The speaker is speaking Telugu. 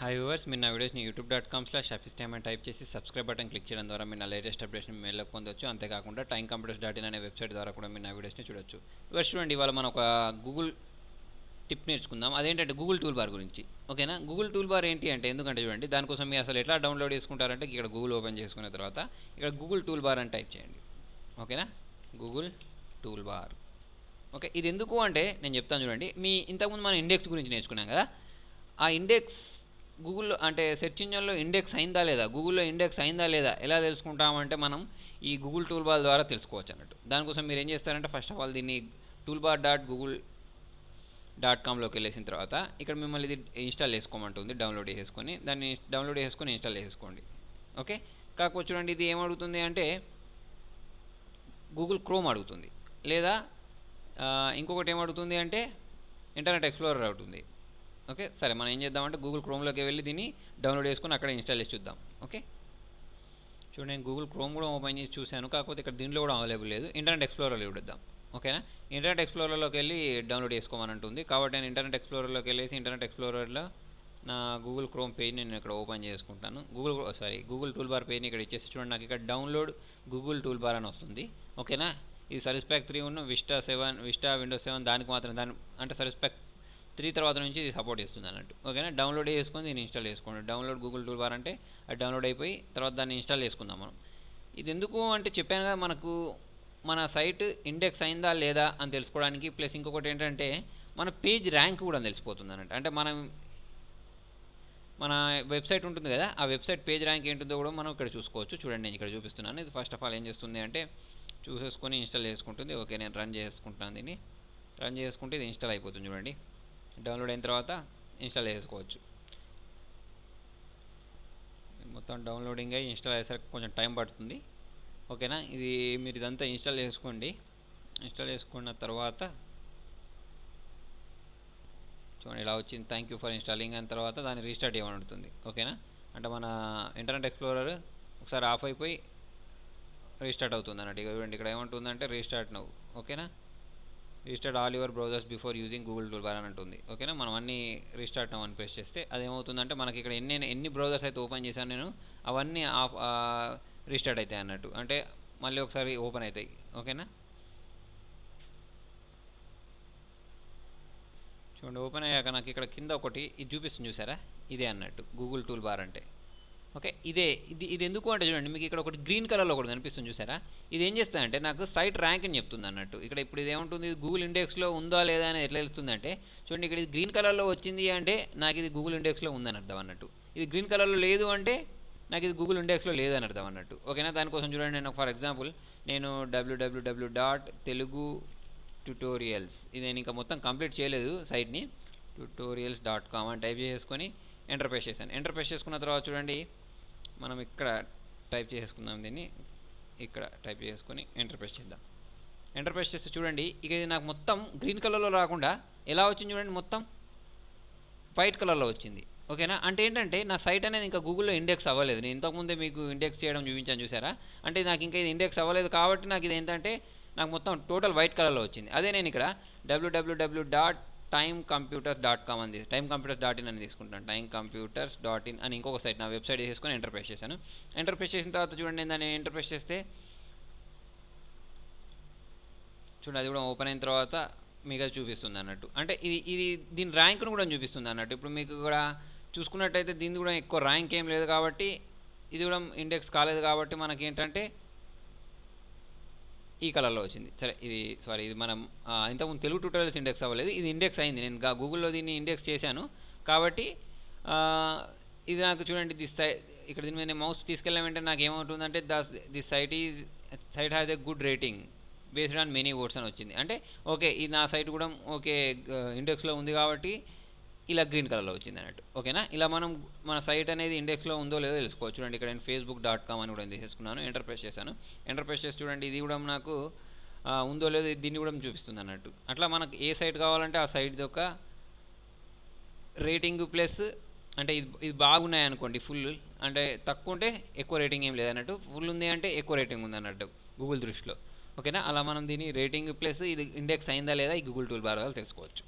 హాయ్ వ్యూవర్స్, మీరు నా వీడియోస్ని youtube.com/shafistime అని టైప్ చేసి సబ్స్క్రైబ్ బటన్ క్లిక్ చేయడం ద్వారా మీరు నా లేటెస్ట్ అప్డేట్స్ని మెయిల్లోకి పొందొచ్చు. అంతేకాకుండా timecomputers.in అనే వెబ్సైట్ ద్వారా కూడా మీరు నా వీడియోస్ని చూడొచ్చు. వ్యూవర్స్ చూడండి, ఇవాళ మనం ఒక గూగుల్ టిప్ నేర్చుకుందాం. అదేంటంటే గూగుల్ టూల్ బార్ గురించి. ఓకేనా, గూగుల్ టూల్ బార్ ఏంటి అంటే, ఎందుకంటే చూడండి, దానికోసం మీరు అసలు ఎట్లా డౌన్లోడ్ చేసుకుంటారంటే ఇక్కడ గూగుల్ ఓపెన్ చేసుకున్న తర్వాత ఇక్కడ గూగుల్ టూల్ బార్ అని టైప్ చేయండి. ఓకేనా, గూగుల్ టూల్ బార్. ఓకే, ఇది ఎందుకు అంటే నేను చెప్తాను చూడండి. ఇంతకుముందు మనం ఇండెక్స్ గురించి నేర్చుకున్నాం కదా, ఆ ఇండెక్స్ గూగుల్లో అంటే సెర్చ్ ఇంజన్లో ఇండెక్స్ అయిందా లేదా, గూగుల్లో ఇండెక్స్ అయిందా లేదా ఎలా తెలుసుకుంటామంటే మనం ఈ గూగుల్ టూల్ బార్ ద్వారా తెలుసుకోవచ్చు అన్నట్టు. దానికోసం మీరు ఏం చేస్తారంటే ఫస్ట్ ఆఫ్ ఆల్ దీన్ని toolbar.google.comలోకి వెళ్ళేసిన తర్వాత ఇక్కడ మిమ్మల్ని ఇది ఇన్స్టాల్ చేసుకోమంటుంది. డౌన్లోడ్ చేసుకొని దాన్ని డౌన్లోడ్ చేసుకొని ఇన్స్టాల్ చేసుకోండి. ఓకే, కాకపోతే చూడండి ఇది ఏమడుగుతుంది అంటే గూగుల్ క్రోమ్ అడుగుతుంది, లేదా ఇంకొకటి ఏమడుగుతుంది అంటే ఇంటర్నెట్ ఎక్స్ప్లోరర్ అవుతుంది. ఓకే, సరే మనం ఏం చేద్దామంటే గూగుల్ క్రోమ్లోకి వెళ్ళి దీన్ని డౌన్లోడ్ చేసుకొని అక్కడ ఇన్స్టాల్ చేసి చూద్దాం. ఓకే, చూడండి నేను గూగుల్ క్రోమ్ కూడా ఓపెన్ చేసి చూశాను, కాకపోతే ఇక్కడ దీంట్లో కూడా అవైలబుల్ లేదు. ఇంటర్నెట్ ఎక్స్ప్లోరర్లో చూద్దాం. ఓకేనా, ఇంటర్నెట్ ఎక్స్ప్లోరర్లోకి వెళ్ళి డౌన్లోడ్ చేసుకోమని ఉంటుంది. కాబట్టి నేను ఇంటర్నెట్ ఎక్స్ప్లోరర్లోకి వెళ్ళేసి ఇంటర్నెట్ ఎక్స్ప్లోరర్లో నా గూగుల్ క్రోమ్ పేజ్ నేను ఇక్కడ ఓపెన్ చేసుకుంటాను. గూగుల్ టూల్ బార్ పేజ్ని ఇక్కడ ఇచ్చేసి చూడండి, నాకు ఇక్కడ డౌన్లోడ్ గూగుల్ టూల్ బార్ అని వస్తుంది. ఓకేనా, ఇది సర్వీస్ ప్యాక్ 3 ఉన్న విస్టా విండోస్ 7 దానికి మాత్రం అంటే సర్వీస్ ప్యాక్ 3 తర్వాత నుంచి ఇది సపోర్ట్ చేస్తుంది అన్నట్టు. ఓకేనా, డౌన్లోడ్ చేసుకొని దీన్ని ఇన్స్టాల్ చేసుకోండి. డౌన్లోడ్ గూగుల్ టూల్ బార్ అంటే అది డౌన్లోడ్ అయిపోయి తర్వాత దాన్ని ఇన్స్టాల్ చేసుకుందాం మనం. ఇది ఎందుకు అంటే చెప్పాను కదా, మనకు మన సైట్ ఇండెక్స్ అయిందా లేదా అని తెలుసుకోవడానికి. ప్లస్ ఇంకొకటి ఏంటంటే మన పేజ్ ర్యాంక్ కూడా తెలిసిపోతుంది అన్నట్టు. అంటే మన వెబ్సైట్ ఉంటుంది కదా, ఆ వెబ్సైట్ పేజ్ ర్యాంక్ ఏంటుందో కూడా మనం ఇక్కడ చూసుకోవచ్చు. చూడండి నేను ఇక్కడ చూపిస్తున్నాను. ఇది ఫస్ట్ ఆఫ్ ఆల్ ఏం చేస్తుంది అంటే చూసేసుకొని ఇన్స్టాల్ చేసుకుంటుంది. ఓకే, నేను రన్ చేసుకుంటాను. దీన్ని రన్ చేసుకుంటే ఇది ఇన్స్టాల్ అయిపోతుంది. చూడండి, డౌన్లోడ్ అయిన తర్వాత ఇన్స్టాల్ చేసుకోవచ్చు. మొత్తం డౌన్లోడింగ్ అయ్యి ఇన్స్టాల్ అయ్యేసరికి కొంచెం టైం పడుతుంది. ఓకేనా, ఇది మీరు ఇదంతా ఇన్స్టాల్ చేసుకోండి. ఇన్స్టాల్ చేసుకున్న తర్వాత చూడండి ఇలా వచ్చింది, థ్యాంక్ యూ ఫర్ ఇన్స్టాలింగ్ అయిన తర్వాత దాన్ని రీస్టార్ట్ చేయమని అడుగుతుంది. ఓకేనా, అంటే మన ఇంటర్నెట్ ఎక్స్ప్లోరర్ ఒకసారి ఆఫ్ అయిపోయి రీస్టార్ట్ అవుతుంది అన్నట్టు. చూడండి ఇక్కడ ఏమంటుందంటే రీస్టార్ట్ నౌ. ఓకేనా, restart all your browsers before using Google tool bar అని ఉంటుంది. ఓకేనా, మనం అన్నీ రీస్టార్ట్ నౌ అని ప్రెస్ చేస్తే అదేమవుతుందంటే మనకి ఇక్కడ ఎన్ని బ్రౌజర్స్ అయితే ఓపెన్ చేశాను నేను అవన్నీ రీస్టార్ట్ అవుతాయి అన్నట్టు. అంటే మళ్ళీ ఒకసారి ఓపెన్ అవుతాయి. ఓకేనా, చూడండి ఓపెన్ అయ్యాక నాకు ఇక్కడ కింద ఒకటి ఇది చూపిస్తుంది, చూసారా, ఇదే అన్నట్టు గూగుల్ టూల్ బార్ అంటే. ఓకే, ఇది ఎందుకు అంటే చూడండి, మీకు ఇక్కడ ఒకటి గ్రీన్ కలర్లో ఒకటి కనిపిస్తుంది, చూసారా. ఇది ఏం చేస్తుందంటే నాకు సైట్ ర్యాంక్ అని చెప్తుంది అన్నట్టు. ఇక్కడ ఇప్పుడు ఇది ఏముంటుంది, గూగుల్ ఇండెక్స్లో ఉందా లేదా అని ఎట్లా తెలుస్తుందంటే చూడండి, ఇక్కడ ఇది గ్రీన్ కలర్లో వచ్చింది అంటే నాకు ఇది గూగుల్ ఇండెక్స్లో ఉందని అర్థం అన్నట్టు. ఇది గ్రీన్ కలర్లో లేదు అంటే నాకు ఇది గూగుల్ ఇండెక్స్లో లేదని అర్థం అన్నట్టు. ఓకేనా, దానికోసం చూడండి నేను ఫర్ ఎగ్జాంపుల్ నేను www.telugututorials ఇది నేను ఇంకా మొత్తం కంప్లీట్ చేయలేదు సైట్ని, tutorials.com అని టైప్ చేసుకొని ఎంటర్ ప్రెస్ చేశాను. ఎంటర్ ప్రెస్ చేసుకున్న తర్వాత చూడండి మనం ఇక్కడ టైప్ చేసుకుందాం, దీన్ని ఇక్కడ టైప్ చేసుకొని ఎంటర్ ప్రెస్ చేద్దాం. ఎంటర్ ప్రెస్ చేస్తే చూడండి ఇక ఇది నాకు మొత్తం గ్రీన్ కలర్లో రాకుండా ఎలా వచ్చింది చూడండి, మొత్తం వైట్ కలర్లో వచ్చింది. ఓకేనా, అంటే ఏంటంటే నా సైట్ అనేది ఇంకా గూగుల్లో ఇండెక్స్ అవ్వలేదు. నేను ఇంతకుముందే మీకు ఇండెక్స్ చేయడం చూపించాను, చూసారా. అంటే నాకు ఇంకా ఇది ఇండెక్స్ అవ్వలేదు కాబట్టి నాకు ఇది ఏంటంటే నాకు మొత్తం టోటల్ వైట్ కలర్లో వచ్చింది. అదే నేను ఇక్కడ www.timecomputers.com అని timecomputers.in అని తీసుకుంటాను. timecomputers.in అని ఇంకొక సైట్ నా వెబ్సైట్ చేసుకొని ఎంటర్ ప్రెస్ చేశాను. ఎంటర్ ప్రెస్ చేసిన తర్వాత చూడండి నేను దాన్ని ఎంటర్ ప్రెస్ చేస్తే చూడండి అది కూడా ఓపెన్ అయిన తర్వాత మీకు అది చూపిస్తుంది అన్నట్టు. అంటే ఇది దీని ర్యాంక్ను కూడా చూపిస్తుంది అన్నట్టు. ఇప్పుడు మీకు కూడా చూసుకున్నట్టయితే దీన్ని కూడా ఎక్కువ ర్యాంక్ ఏం లేదు కాబట్టి ఇది కూడా ఇండెక్స్ కాలేదు కాబట్టి మనకి ఏంటంటే ఈ కలర్లో వచ్చింది. సరే ఇది మనం ఇంతకుముందు తెలుగు ట్యూటోరియల్స్ ఇండెక్స్ అవ్వలేదు, ఇది ఇండెక్స్ అయింది. నేను గూగుల్లో దీన్ని ఇండెక్స్ చేశాను కాబట్టి ఇది నాకు చూడండి ఇక్కడ దీని మీద నేను మౌస్ తీసుకెళ్ళిన వెంటనే నాకు ఏమవుతుందంటే this site has a good rating based on many votes అని వచ్చింది. అంటే ఓకే, ఇది నా సైట్ కూడా ఓకే ఇండెక్స్లో ఉంది కాబట్టి ఇలా గ్రీన్ కలర్లో వచ్చింది అన్నట్టు. ఓకేనా, ఇలా మనం మన సైట్ అనేది ఇండెక్స్లో ఉందో లేదో తెలుసుకోవచ్చు. చూడండి ఇక్కడ నేను facebook.com అని కూడా తీసేసుకున్నాను. ఎంటర్ ప్రెస్ చేశాను. ఎంటర్ ప్రెస్ చేసి చూడండి ఇది కూడా నాకు ఉందో లేదో దీన్ని కూడా చూపిస్తుంది అన్నట్టు. అట్లా మనకు ఏ సైట్ కావాలంటే ఆ సైట్ యొక్క రేటింగ్ ప్లస్ అంటే ఇది బాగున్నాయి అనుకోండి, ఫుల్ అంటే తక్కువ ఉంటే ఎక్కువ రేటింగ్ ఏం లేదన్నట్టు, ఫుల్ ఉంది అంటే ఎక్కువ రేటింగ్ ఉంది అన్నట్టు గూగుల్ దృష్టిలో. ఓకేనా, అలా మనం దీన్ని రేటింగ్ ప్లస్ ఇది ఇండెక్స్ అయిందా లేదా ఈ గూగుల్ టూల్ బార్ వల్ల తెలుసుకోవచ్చు.